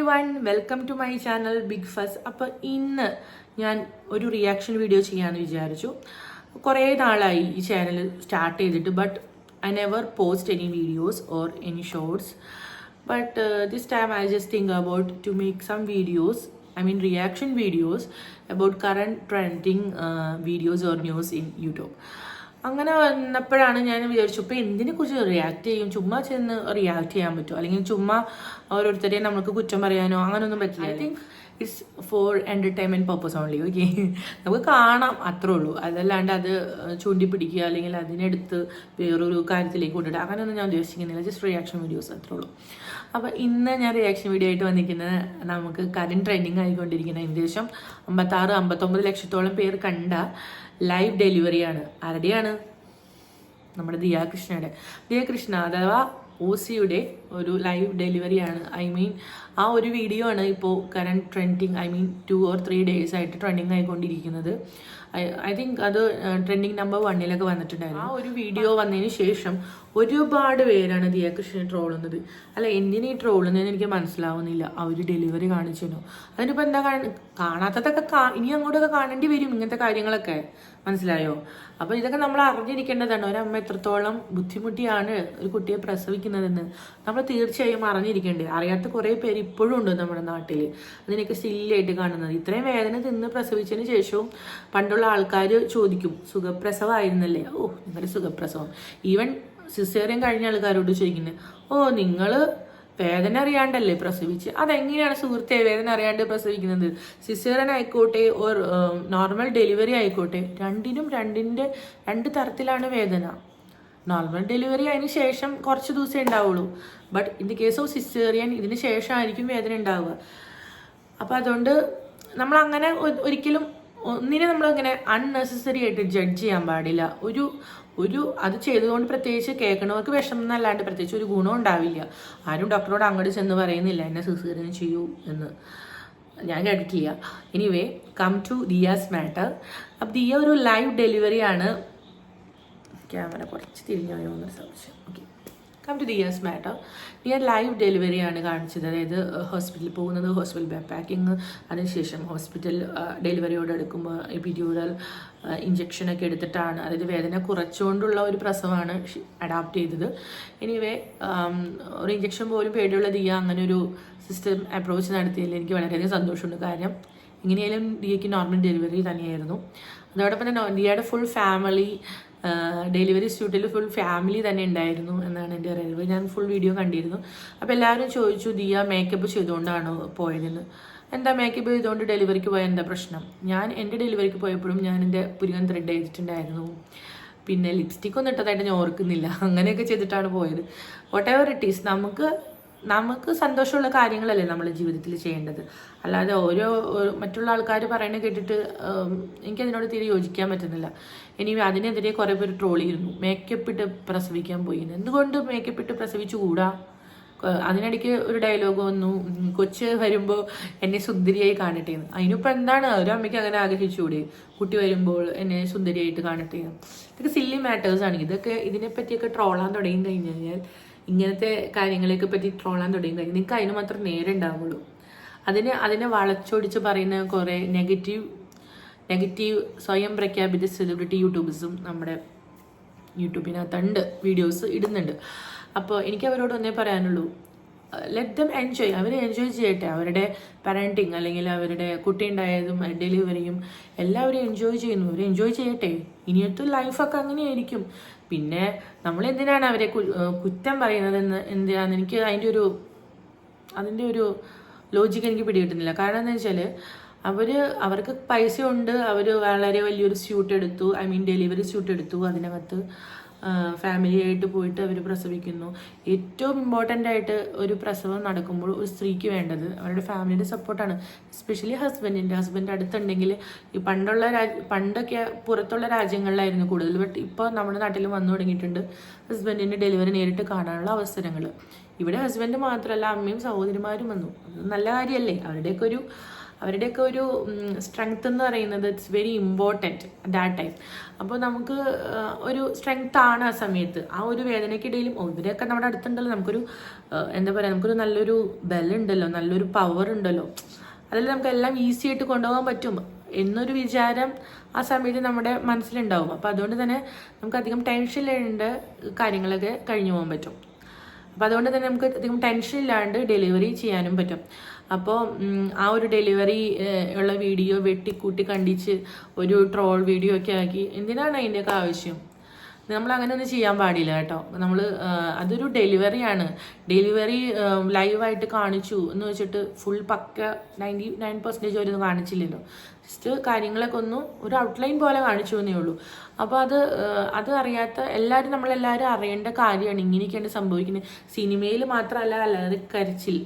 Everyone, welcome to my channel big fuss. അപ്പോൾ ഇന്ന് ഞാൻ ഒരു റിയാക്ഷൻ വീഡിയോ ചെയ്യാമെന്ന് വിചാരിച്ചു. കുറേ നാളായി ഈ ചാനൽ സ്റ്റാർട്ട് ചെയ്തിട്ട്, but I never post any videos or any shorts. But this time I just think about to make some videos, reaction videos about current trending videos or news in YouTube. അങ്ങനെ വന്നപ്പോഴാണ് ഞാൻ വിചാരിച്ചു, ഇപ്പോൾ എന്തിനെ കുറിച്ച് react ചെയ്യും, ചുമ്മാ ചെന്ന് റിയാക്ട് ചെയ്യാൻ പറ്റുമോ, അല്ലെങ്കിൽ ചുമ്മാ ഓരോരുത്തരെയും നമുക്ക് കുറ്റം പറയാനോ അങ്ങനെയൊന്നും പറ്റില്ല. I think it's four entertainment purpose only. Okay, നമുക്ക് കാണാം, അത്രേ ഉള്ളൂ. അതല്ലാണ്ട് അത് ചൂണ്ടിപ്പിടിക്കുക അല്ലെങ്കിൽ അതിനെടുത്ത് വേറൊരു കാര്യത്തിലേക്ക് കൊണ്ടിടുക അങ്ങനെയൊന്നും ഞാൻ ഉദ്ദേശിക്കുന്നില്ല. ജസ്റ്റ് റിയാക്ഷൻ വീഡിയോസ് അത്രേ ഉള്ളൂ. അപ്പോൾ ഇന്ന് ഞാൻ റിയാക്ഷൻ വീഡിയോ ആയിട്ട് വന്നിരിക്കുന്നത് നമുക്ക് കറന്റ് ട്രെൻഡിങ് ആയിക്കൊണ്ടിരിക്കുന്ന ഏകദേശം 56-59 ലക്ഷത്തോളം പേർ കണ്ട ലൈവ് ഡെലിവറിയാണ്. ആരുടെയാണ്? നമ്മുടെ ദിയ കൃഷ്ണ അഥവാ OCയുടെ ഒരു ലൈവ് ഡെലിവറിയാണ്. ആ ഒരു വീഡിയോ ആണ് ഇപ്പോൾ കറന്റ് ട്രെൻഡിങ്, 2 or 3 days ആയിട്ട് ട്രെൻഡിങ് ആയിക്കൊണ്ടിരിക്കുന്നത്. ഐ തിങ്ക് അത് ട്രെൻഡിങ് നമ്പർ 1 വന്നിട്ടുണ്ടായിരുന്നു. ആ ഒരു വീഡിയോ വന്നതിന് ശേഷം ഒരുപാട് പേരാണ് ദിയ കൃഷ്ണനെ ട്രോളുന്നത്. അല്ല, എന്തിനാ ഈ ട്രോളുന്നതെന്ന് എനിക്ക് മനസ്സിലാവുന്നില്ല. അവർ ഡെലിവറി കാണിച്ചിരുന്നു, അതിനിപ്പോൾ എന്താ കാണാത്തതൊക്കെ ഇനി അങ്ങോട്ടൊക്കെ കാണേണ്ടി വരും. ഇങ്ങനത്തെ കാര്യങ്ങളൊക്കെ മനസ്സിലായോ? അപ്പോൾ ഇതൊക്കെ നമ്മൾ അറിഞ്ഞിരിക്കേണ്ടതാണ്. ഒരമ്മ എത്രത്തോളം ബുദ്ധിമുട്ടിയാണ് ഒരു കുട്ടിയെ പ്രസവിക്കുന്നതെന്ന് നമ്മൾ തീർച്ചയായും അറിഞ്ഞിരിക്കേണ്ടത്. അറിയാത്ത കുറേ പേര് ഇപ്പോഴും ഉണ്ട് നമ്മുടെ നാട്ടിൽ, അതിനൊക്കെ സ്റ്റില്ലായിട്ട് കാണുന്നത്. ഇത്രയും വേദന തിന്ന് പ്രസവിച്ചതിന് ശേഷവും പണ്ടുള്ള ആൾക്കാർ ചോദിക്കും, സുഖപ്രസവമായിരുന്നല്ലേ? ഓ, നിങ്ങളുടെ സുഖപ്രസവം. ഈവൻ സിസേറിയൻ കഴിഞ്ഞ ആൾക്കാരോട് ചോദിക്കുന്നത്, ഓ നിങ്ങൾ വേദന അറിയാണ്ടല്ലേ പ്രസവിച്ച്? അതെങ്ങനെയാണ് സുഹൃത്തെ വേദന അറിയാണ്ട് പ്രസവിക്കുന്നത്? സിസേറിയൻ ആയിക്കോട്ടെ ഓർ നോർമൽ ഡെലിവറി ആയിക്കോട്ടെ, രണ്ട് തരത്തിലാണ് വേദന. നോർമൽ ഡെലിവറി അതിന് ശേഷം കുറച്ച് ദിവസമേ ഉണ്ടാവുള്ളൂ. But in the case of caesarean ഇതിന് ശേഷമായിരിക്കും വേദന ഉണ്ടാവുക. അപ്പോൾ അതുകൊണ്ട് നമ്മൾ അങ്ങനെ ഒരിക്കലും ഒന്നിനെ നമ്മളിങ്ങനെ അൺനെസസറി ആയിട്ട് ജഡ്ജ് ചെയ്യാൻ പാടില്ല. അത് ചെയ്തതുകൊണ്ട് പ്രത്യേകിച്ച് കേൾക്കണവർക്ക് വിഷമം എന്നല്ലാണ്ട് പ്രത്യേകിച്ച് ഒരു ഗുണം ഉണ്ടാവില്ല. ആരും ഡോക്ടറോട് അങ്ങോട്ട് ചെന്ന് പറയുന്നില്ല എന്നെ സിസേറിയൻ ചെയ്യൂ എന്ന്. ഞാൻ കേട്ടിട്ടില്ല. Anyway, come to Diya's matter. അപ്പം ദിയ ഒരു ലൈവ് ഡെലിവറിയാണ്. ക്യാമറ കുറച്ച് തിരിഞ്ഞോയോ എന്നൊരു സംശയം. Okay, come to Diya's matter. Diya live ഡെലിവറിയാണ് കാണിച്ചത്. അതായത് ഹോസ്പിറ്റലിൽ പോകുന്നത്, ഹോസ്പിറ്റൽ ബാക്ക് പാക്കിങ്, അതിനുശേഷം ഹോസ്പിറ്റൽ ഡെലിവറിയോട് എടുക്കുമ്പോൾ എപ്പിഡ്യൂറൽ ഇഞ്ചക്ഷനൊക്കെ എടുത്തിട്ടാണ്, അതായത് വേദന കുറച്ചുകൊണ്ടുള്ള ഒരു പ്രസവമാണ് അഡാപ്റ്റ് ചെയ്തത്. എനിവേ, ഒരു ഇഞ്ചക്ഷൻ പോലും പേടിയുള്ള ദിയ അങ്ങനെ ഒരു സിസ്റ്റം അപ്രോച്ച് നടത്തിയതിൽ എനിക്ക് വളരെയധികം സന്തോഷമുണ്ട്. കാരണം എങ്ങനെയായാലും ദിയയ്ക്ക് നോർമൽ ഡെലിവറി തന്നെയായിരുന്നു. അതോടൊപ്പം തന്നെ ദിയയുടെ ഫുൾ ഫാമിലി ഡെലിവറി സ്യൂട്ടിൽ ഫുൾ ഫാമിലി തന്നെ ഉണ്ടായിരുന്നു എന്നാണ് എൻ്റെ അറിവ്. ഞാൻ ഫുൾ വീഡിയോ കണ്ടിരുന്നു. അപ്പോൾ എല്ലാവരും ചോദിച്ചു, ദിയ മേക്കപ്പ് ചെയ്തുകൊണ്ടാണോ പോയതെന്ന്. എന്താ മേക്കപ്പ് ചെയ്തുകൊണ്ട് ഡെലിവറിക്ക് പോയ എന്താ പ്രശ്നം? എൻ്റെ ഡെലിവറിക്ക് പോയപ്പോഴും ഞാൻ എൻ്റെ പുരികം ത്രെഡ് ചെയ്തിട്ടുണ്ടായിരുന്നു. പിന്നെ ലിപ്സ്റ്റിക് ഒന്നും ഇട്ടതായിട്ട് ഞാൻ ഓർക്കുന്നില്ല. അങ്ങനെയൊക്കെ ചെയ്തിട്ടാണ് പോയത്. വാട്ട് എവർ ഇറ്റ് ഈസ്, നമുക്ക് സന്തോഷമുള്ള കാര്യങ്ങളല്ലേ നമ്മൾ ജീവിതത്തിൽ ചെയ്യേണ്ടത്. അല്ലാതെ മറ്റുള്ള ആൾക്കാർ പറയുന്നത് കേട്ടിട്ട് എനിക്കതിനോട് തീരെ യോജിക്കാൻ പറ്റുന്നില്ല. ഇനി അതിനെതിരെ കുറേ പേര് ട്രോൾ ചെയ്യുന്നു, മേക്കപ്പ് ഇട്ട് പ്രസവിക്കാൻ പോയി. എന്തുകൊണ്ട് മേക്കപ്പ് ഇട്ട് പ്രസവിച്ചുകൂടാ? അതിനിടയ്ക്ക് ഒരു ഡയലോഗ് വന്നു, കൊച്ച് വരുമ്പോൾ എന്നെ സുന്ദരിയായി കാണട്ടെ എന്ന്. അതിനിപ്പോൾ എന്താണ്, ഒരു അമ്മയ്ക്ക് അങ്ങനെ ആഗ്രഹിച്ചുകൂടെ കുട്ടി വരുമ്പോൾ എന്നെ സുന്ദരിയായിട്ട് കാണട്ടെ എന്ന്? ഇതൊക്കെ സില്ലി മാറ്റേഴ്സാണ്. ഇതിനെപ്പറ്റിയൊക്കെ ട്രോളാൻ തുടങ്ങി കഴിഞ്ഞാൽ, ഇങ്ങനത്തെ കാര്യങ്ങളെയൊക്കെ പറ്റി ട്രോളാൻ തുടങ്ങി കഴിഞ്ഞാൽ നിങ്ങൾക്ക് അതിന് മാത്രം നേരെ ഉണ്ടാവുള്ളൂ. അതിനെ വളച്ചൊടിച്ച് പറയുന്ന കുറേ നെഗറ്റീവ് സ്വയം പ്രഖ്യാപിത സെലിബ്രിറ്റി യൂട്യൂബേഴ്സും നമ്മുടെ യൂട്യൂബിനകത്തുണ്ട്, വീഡിയോസ് ഇടുന്നുണ്ട്. അപ്പോൾ എനിക്ക് അവരോട് ഒന്നേ പറയാനുള്ളൂ, ലെറ്റ് ദം എൻജോയ്. അവർ എൻജോയ് ചെയ്യട്ടെ. അവരുടെ പാരൻറ്റിങ് അല്ലെങ്കിൽ അവരുടെ കുട്ടി ഉണ്ടായതും ഡെലിവറിയും എല്ലാവരും എൻജോയ് ചെയ്യുന്നു. അവർ എൻജോയ് ചെയ്യട്ടെ. ഇനിയത്തെ ലൈഫൊക്കെ അങ്ങനെയായിരിക്കും. പിന്നെ നമ്മൾ എന്തിനാണ് അവരെ കുറ്റം പറയുന്നതെന്ന് എനിക്ക് അതിൻ്റെ ഒരു ലോജിക്ക് എനിക്ക് പിടികിട്ടുന്നില്ല. കാരണം എന്താ വെച്ചാൽ അവർക്ക് പൈസ ഉണ്ട്. അവർ വളരെ വലിയൊരു സ്യൂട്ട് എടുത്തു, ഡെലിവറി സ്യൂട്ട് എടുത്തു. അതിനകത്ത് ഫാമിലി ആയിട്ട് പോയിട്ട് അവർ പ്രസവിക്കുന്നു. ഏറ്റവും ഇമ്പോർട്ടൻ്റ് ആയിട്ട് ഒരു പ്രസവം നടക്കുമ്പോൾ ഒരു സ്ത്രീക്ക് വേണ്ടത് അവരുടെ ഫാമിലിയുടെ സപ്പോർട്ടാണ്. എസ്പെഷ്യലി ഹസ്ബൻഡ് അടുത്തുണ്ടെങ്കിൽ. ഈ പണ്ടൊക്കെ പുറത്തുള്ള രാജ്യങ്ങളിലായിരുന്നു കൂടുതൽ. ബട്ട് ഇപ്പോൾ നമ്മുടെ നാട്ടിൽ വന്നു തുടങ്ങിയിട്ടുണ്ട് ഹസ്ബൻഡിൻ്റെ ഡെലിവറി നേരിട്ട് കാണാനുള്ള അവസരങ്ങൾ. ഇവിടെ ഹസ്ബൻഡ് മാത്രമല്ല, അമ്മയും സഹോദരിമാരും വന്നു. അത് നല്ല കാര്യമല്ലേ? അവരുടെയൊക്കെ ഒരു അവരുടെയൊക്കെ ഒരു സ്ട്രെങ്ത് എന്ന് പറയുന്നത് it's very important that time. അപ്പോൾ നമുക്ക് ഒരു സ്ട്രെങ്ത് ആണ് ആ സമയത്ത്. ആ ഒരു വേദനയ്ക്കിടയിലും ഇവരെയൊക്കെ നമ്മുടെ അടുത്തുണ്ടല്ലോ, നമുക്കൊരു എന്താ പറയുക, നമുക്കൊരു നല്ലൊരു ബലമുണ്ടല്ലോ, നല്ലൊരു പവർ ഉണ്ടല്ലോ, അതിൽ നമുക്ക് എല്ലാം ഈസി ആയിട്ട് കൊണ്ടുപോകാൻ പറ്റും എന്നൊരു വിചാരം ആ സമയത്ത് നമ്മുടെ മനസ്സിലുണ്ടാവും. അപ്പോൾ അതുകൊണ്ട് തന്നെ നമുക്ക് അധികം ടെൻഷനിലിടേണ്ട കാര്യങ്ങളൊക്കെ കഴിഞ്ഞു പോകാൻ പറ്റും. അപ്പോൾ അതുകൊണ്ട് തന്നെ നമുക്ക് അധികം ടെൻഷൻ ഇല്ലാണ്ട് ഡെലിവറി ചെയ്യാനും പറ്റും. അപ്പോൾ ആ ഒരു ഡെലിവറി ഉള്ള വീഡിയോ വെട്ടിക്കൂട്ടി കണ്ടിച്ച് ഒരു ട്രോൾ വീഡിയോ ഒക്കെ ആക്കി എന്തിനാണ് അതിൻ്റെയൊക്കെ ആവശ്യം? നമ്മൾ അങ്ങനെ ഒന്നും ചെയ്യാൻ പാടില്ല കേട്ടോ. നമ്മൾ അതൊരു ഡെലിവറിയാണ്. ഡെലിവറി ലൈവായിട്ട് കാണിച്ചു എന്ന് വെച്ചിട്ട് ഫുൾ പക്ക 99% അവരൊന്നും കാണിച്ചില്ലല്ലോ. ജസ്റ്റ് കാര്യങ്ങളൊക്കെ ഒന്ന് ഒരു ഔട്ട്ലൈൻ പോലെ കാണിച്ചു എന്നേ ഉള്ളൂ. അപ്പോൾ അത് അറിയാത്ത നമ്മളെല്ലാവരും അറിയേണ്ട കാര്യമാണ് ഇങ്ങനെയൊക്കെയാണ് സംഭവിക്കുന്നത്. സിനിമയിൽ മാത്രമല്ല, അല്ലാതെ കരച്ചിൽ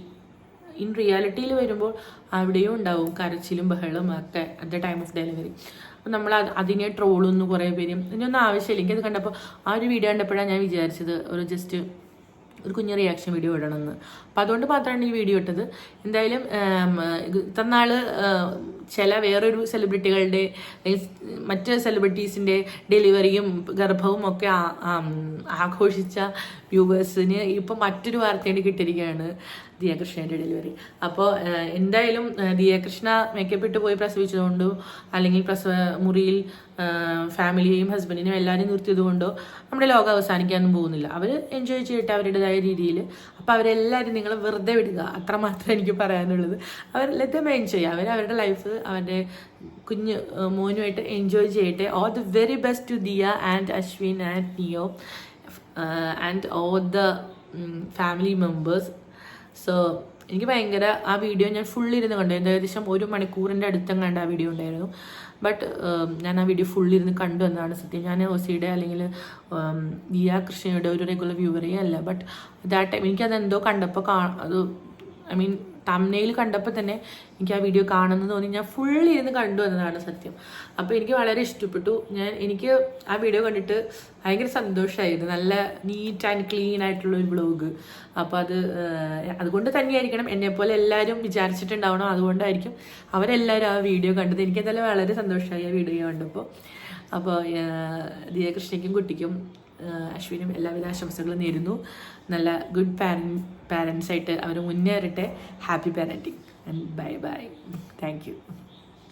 ഇൻ റിയാലിറ്റിയിൽ വരുമ്പോൾ അവിടെയും ഉണ്ടാവും കരച്ചിലും ബഹളവും ഒക്കെ at the time of delivery. അപ്പം നമ്മൾ അതിനെ ട്രോളൊന്നും കുറേ പേരും ഇതിനൊന്നും ആവശ്യമില്ല. എനിക്കത് കണ്ടപ്പോൾ ആ ഒരു വീഡിയോ കണ്ടപ്പോഴാണ് ഞാൻ വിചാരിച്ചത് ജസ്റ്റ് ഒരു കുഞ്ഞ് റിയാക്ഷൻ വീഡിയോ ഇടണമെന്ന്. അപ്പം അതുകൊണ്ട് മാത്രമാണ് ഈ വീഡിയോ ഇട്ടത്. എന്തായാലും ഇത്തന്നാൾ ചില വേറൊരു സെലിബ്രിറ്റികളുടെ മറ്റ് സെലിബ്രിറ്റീസിൻ്റെ ഡെലിവറിയും ഗർഭവും ഒക്കെ ആഘോഷിച്ച വ്യൂവേഴ്സിന് ഇപ്പം മറ്റൊരു വാർത്തയാണ് കിട്ടിയിരിക്കുകയാണ് ദിയാകൃഷ്ണയുടെ ഡെലിവറി. അപ്പോൾ എന്തായാലും ദിയാകൃഷ്ണ മേക്കപ്പ് ഇട്ട് പോയി പ്രസവിച്ചതുകൊണ്ടോ അല്ലെങ്കിൽ പ്രസവ മുറിയിൽ ഫാമിലിയെയും ഹസ്ബൻഡിനെയും എല്ലാവരും നിർത്തിയതുകൊണ്ടോ നമ്മുടെ ലോകം അവസാനിക്കാനൊന്നും പോകുന്നില്ല. അവർ എൻജോയ് ചെയ്തിട്ട് അവരുടേതായ രീതിയിൽ. അപ്പോൾ അവരെല്ലാവരും നിങ്ങൾ വെറുതെ വിടുക, അത്രമാത്രം എനിക്ക് പറയാനുള്ളത്. അവർ ലെറ്റ് ദം എൻജോയ്, അവരുടെ ലൈഫ് അവരുടെ കുഞ്ഞ് മോനുമായിട്ട് എൻജോയ് ചെയ്യട്ടെ. All the very best to Diya and Ashwin and Neo and all the family members. So എനിക്ക് ഭയങ്കര ആ വീഡിയോ ഞാൻ ഫുള്ളിരുന്ന് കണ്ടു. ഏകദേശം 1 മണിക്കൂറിൻ്റെ അടുത്തും കണ്ട ആ വീഡിയോ ഉണ്ടായിരുന്നു. ബട്ട് ഞാൻ ആ വീഡിയോ ഫുള്ളിരുന്ന് കണ്ടു എന്നാണ് സത്യം. ഞാൻ ഒസിയുടെ അല്ലെങ്കിൽ ദിയ കൃഷ്ണയുടെ ഒരു റെഗുലർ വ്യൂവറേ അല്ല. ബട്ട് ദാറ്റ് ടൈം എനിക്കതെന്തോ കണ്ടപ്പോൾ അത് തംബ്നെയിൽ കണ്ടപ്പോൾ തന്നെ എനിക്ക് ആ വീഡിയോ കാണുന്നത് തോന്നി. ഞാൻ ഫുള്ളിരുന്ന് കണ്ടു എന്നതാണ് സത്യം. അപ്പോൾ എനിക്ക് വളരെ ഇഷ്ടപ്പെട്ടു. എനിക്ക് ആ വീഡിയോ കണ്ടിട്ട് ഭയങ്കര സന്തോഷമായിരുന്നു. നല്ല നീറ്റ് ആൻഡ് ക്ലീൻ ആയിട്ടുള്ള ഒരു വ്ലോഗ്. അപ്പോൾ അതുകൊണ്ട് തന്നെയായിരിക്കണം എന്നെപ്പോലെ എല്ലാവരും വിചാരിച്ചിട്ടുണ്ടാവണം. അതുകൊണ്ടായിരിക്കും അവരെല്ലാവരും ആ വീഡിയോ കണ്ടത്. എനിക്കതെല്ലാം വളരെ സന്തോഷമായി ആ വീഡിയോ കണ്ടപ്പോൾ. അപ്പോൾ ദിയകൃഷ്ണയ്ക്കും കുട്ടിക്കും അശ്വിനും എല്ലാവിധ ആശംസകളും നേരുന്നു. നല്ല ഗുഡ് പാരൻസ് ആയിട്ട് അവർ മുന്നേറട്ടെ. Happy parenting and bye bye. Thank U.